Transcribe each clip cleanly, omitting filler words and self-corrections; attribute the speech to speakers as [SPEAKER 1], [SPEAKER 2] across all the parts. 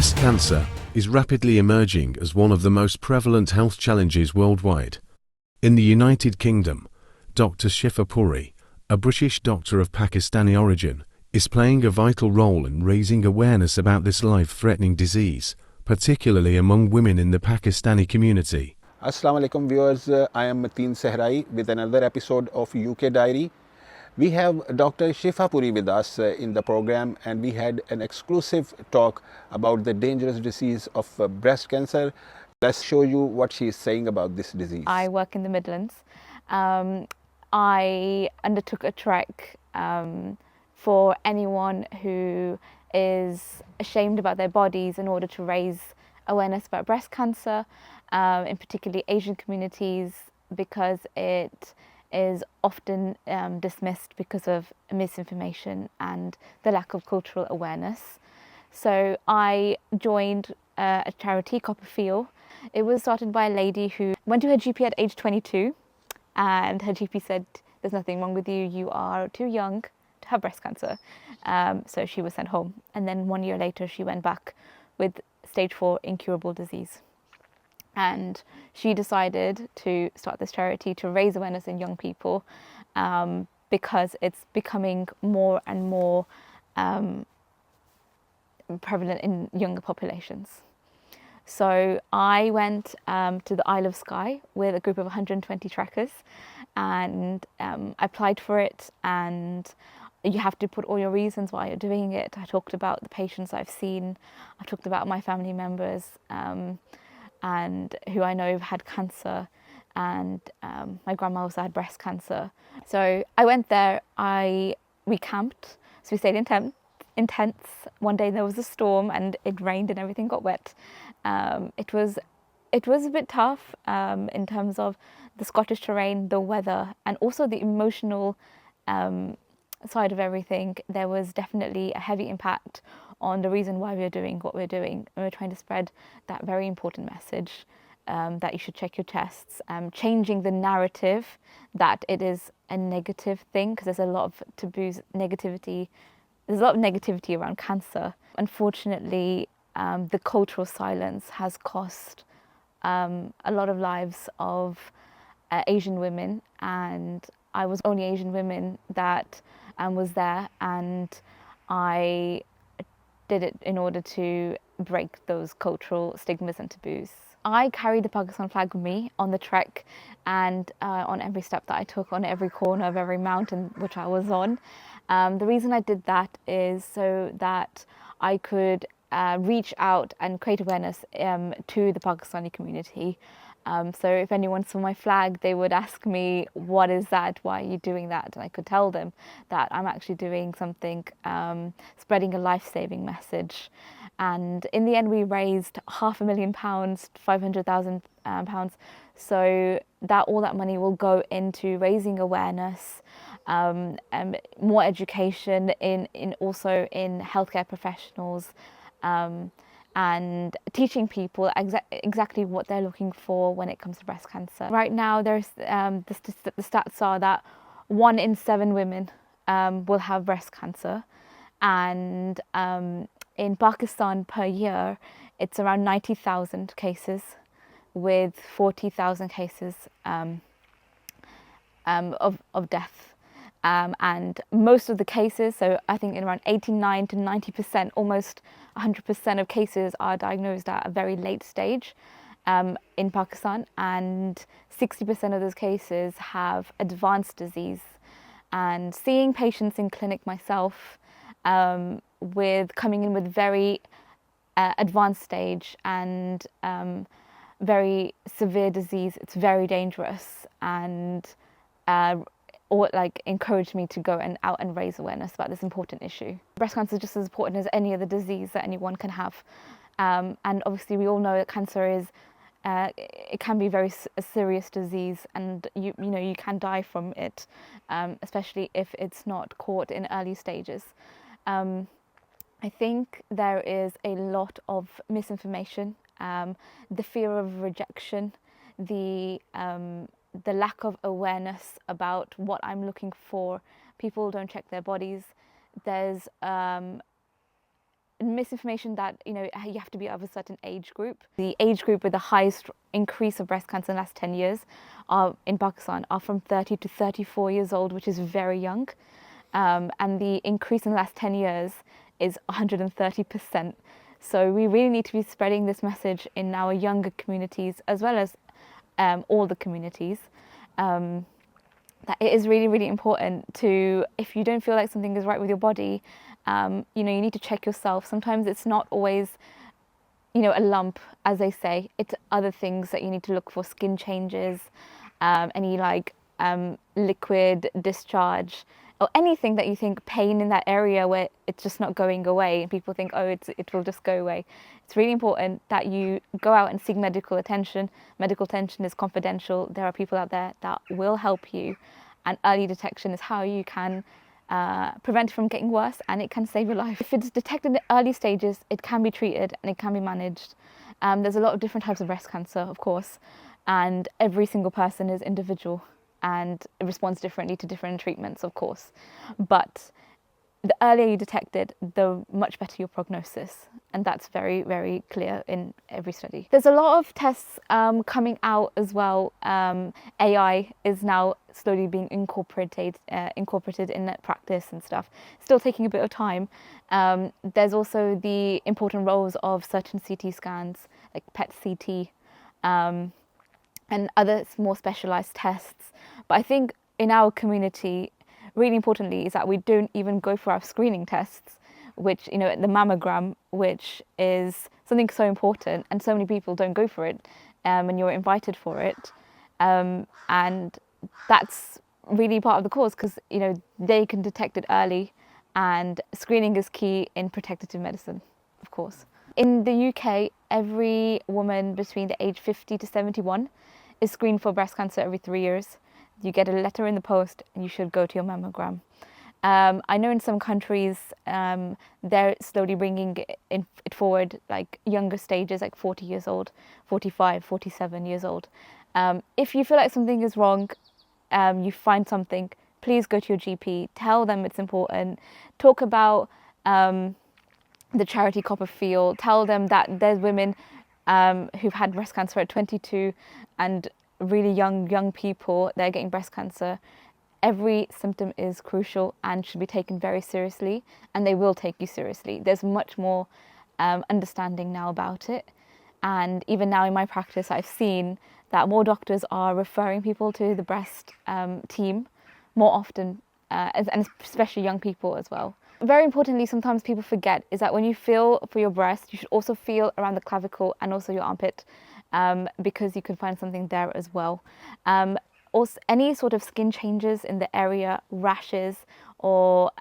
[SPEAKER 1] Breast cancer is rapidly emerging as one of the most prevalent health challenges worldwide. In the United Kingdom, Dr. Shifa Puri, a British doctor of Pakistani origin, is playing a vital role in raising awareness about this life-threatening disease, particularly among women in the Pakistani community.
[SPEAKER 2] Assalamu alaikum viewers, I am Mateen Sehrai with another episode of UK Diary. We have Dr. Shifa Puri with us in the program, and we had an exclusive talk about the dangerous disease of breast cancer. Let's show you what she is saying about this disease.
[SPEAKER 3] I work in the Midlands. I undertook a trek for anyone who is ashamed about their bodies in order to raise awareness about breast cancer, in particularly Asian communities, because it is often dismissed because of misinformation and the lack of cultural awareness. So I joined a charity, Coppafeel. It was started by a lady who went to her GP at age 22, and her GP said, "There's nothing wrong with you, you are too young to have breast cancer." So she was sent home, and then 1 year later she went back with stage 4 incurable disease. And she decided to start this charity to raise awareness in young people, because it's becoming more and more prevalent in younger populations. So I went to the Isle of Skye with a group of 120 trekkers, and I applied for it, and you have to put all your reasons why you're doing it. I talked about the patients I've seen, I talked about my family members, and who I know have had cancer, and my grandma also had breast cancer. So I went there, we camped, so we stayed in tents. One day there was a storm and it rained and everything got wet. It was a bit tough in terms of the Scottish terrain, the weather, and also the emotional side of everything. There was definitely a heavy impact on the reason why we're doing what we're doing. And we're trying to spread that very important message that you should check your tests, changing the narrative that it is a negative thing, because there's a lot of taboos, negativity. There's a lot of negativity around cancer. Unfortunately, the cultural silence has cost a lot of lives of Asian women, and I was only Asian women that was there, and I did it in order to break those cultural stigmas and taboos. I carried the Pakistan flag with me on the trek, and on every step that I took, on every corner of every mountain which I was on. The reason I did that is so that I could reach out and create awareness to the Pakistani community. So if anyone saw my flag, they would ask me, "What is that? Why are you doing that?" And I could tell them that I'm actually doing something, spreading a life-saving message. And in the end, we raised £500,000, £500,000. So that all that money will go into raising awareness, and more education in also in healthcare professionals, and teaching people exactly what they're looking for when it comes to breast cancer. Right now, there's the stats are that 1 in 7 women will have breast cancer, and in Pakistan per year, it's around 90,000 cases, with 40,000 cases of death. And most of the cases, so I think in around 89 to 90%, almost 100% of cases are diagnosed at a very late stage in Pakistan, and 60% of those cases have advanced disease. And seeing patients in clinic myself, with coming in with very advanced stage and very severe disease, it's very dangerous, and or encouraged me to go out and raise awareness about this important issue. Breast cancer is just as important as any other disease that anyone can have, and obviously we all know that cancer is it can be a serious disease, and you can die from it, especially if it's not caught in early stages. I think there is a lot of misinformation, the fear of rejection, the lack of awareness about what I'm looking for. People don't check their bodies. There's misinformation that, you have to be of a certain age group. The age group with the highest increase of breast cancer in the last 10 years in Pakistan are from 30 to 34 years old, which is very young. And the increase in the last 10 years is 130%. So we really need to be spreading this message in our younger communities as well as all the communities. That it is really, really important to, if you don't feel like something is right with your body, you need to check yourself. Sometimes it's not always, a lump, as they say. It's other things that you need to look for: skin changes, any liquid discharge, or anything that you think, pain in that area where it's just not going away, and people think, oh, it will just go away. It's really important that you go out and seek medical attention. Medical attention is confidential. There are people out there that will help you, and early detection is how you can prevent it from getting worse, and it can save your life. If it's detected in the early stages, it can be treated and it can be managed. There's a lot of different types of breast cancer, of course, and every single person is individual and it responds differently to different treatments, of course. But the earlier you detect it, the much better your prognosis. And that's very, very clear in every study. There's a lot of tests coming out as well. AI is now slowly being incorporated in practice and stuff. Still taking a bit of time. There's also the important roles of certain CT scans, like PET-CT, and other more specialized tests. But I think in our community, really importantly, is that we don't even go for our screening tests, which, the mammogram, which is something so important, and so many people don't go for it, and you're invited for it. And that's really part of the cause, because, they can detect it early, and screening is key in protective medicine, of course. In the UK, every woman between the age 50 to 71 is screened for breast cancer every 3 years. You get a letter in the post and you should go to your mammogram. I know in some countries they're slowly bringing it forward, like younger stages, like 40 years old, 45, 47 years old. If you feel like something is wrong, you find something, please go to your GP, tell them it's important, talk about the charity Coppafeel, tell them that there's women who've had breast cancer at 22 and really young people, they're getting breast cancer. Every symptom is crucial and should be taken very seriously, and they will take you seriously. There's much more understanding now about it, and even now in my practice I've seen that more doctors are referring people to the breast team more often, and especially young people as well. Very importantly, sometimes people forget is that when you feel for your breast, you should also feel around the clavicle and also your armpit, because you can find something there as well. Also, any sort of skin changes in the area, rashes, or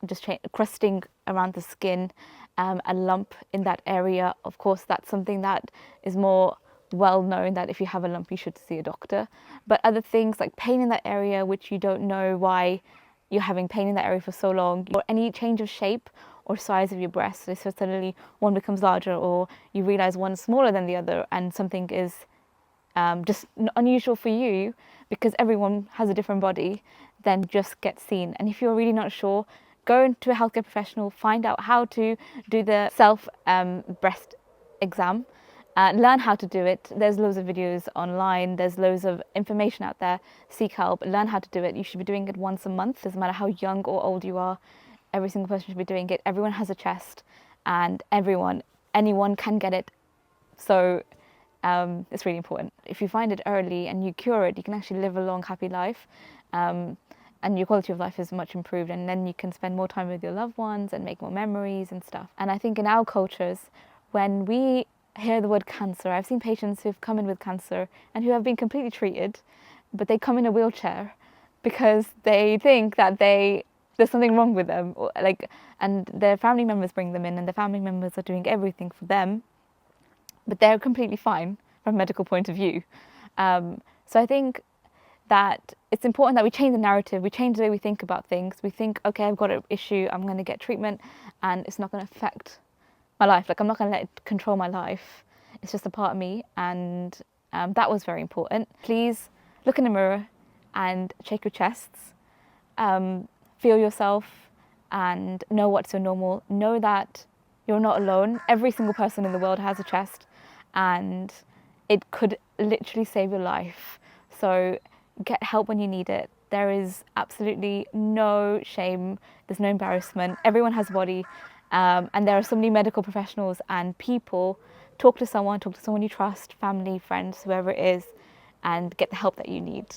[SPEAKER 3] just crusting around the skin, a lump in that area, of course, that's something that is more well known, that if you have a lump, you should see a doctor. But other things like pain in that area, which you don't know why you're having pain in that area for so long, or any change of shape or size of your breast, so suddenly one becomes larger, or you realize one's smaller than the other, and something is just unusual for you, because everyone has a different body, then just get seen. And if you're really not sure, go into a healthcare professional, find out how to do the self breast exam, learn how to do it. There's loads of videos online, there's loads of information out there. Seek help, learn how to do it. You should be doing it once a month. Doesn't matter how young or old you are, every single person should be doing it. Everyone has a chest, and anyone can get it. So it's really important. If you find it early and you cure it, you can actually live a long, happy life, and your quality of life is much improved, and then you can spend more time with your loved ones and make more memories and stuff. And I think in our cultures, when we hear the word cancer, I've seen patients who've come in with cancer and who have been completely treated, but they come in a wheelchair because they think that there's something wrong with them, and their family members bring them in, and the family members are doing everything for them, but they're completely fine from a medical point of view. So I think that it's important that we change the narrative, we change the way we think about things. We think, okay, I've got an issue, I'm going to get treatment, and it's not going to affect my life. I'm not going to let it control my life. It's just a part of me, and that was very important. Please look in the mirror and check your chests. Feel yourself and know what's your normal. Know that You're not alone. Every single person in the world has a chest, and it could literally save your life. So get help when you need it. There is absolutely no shame, there's no embarrassment. Everyone has a body, and there are so many medical professionals and people. Talk to someone you trust, family, friends, whoever it is, and get the help that you need.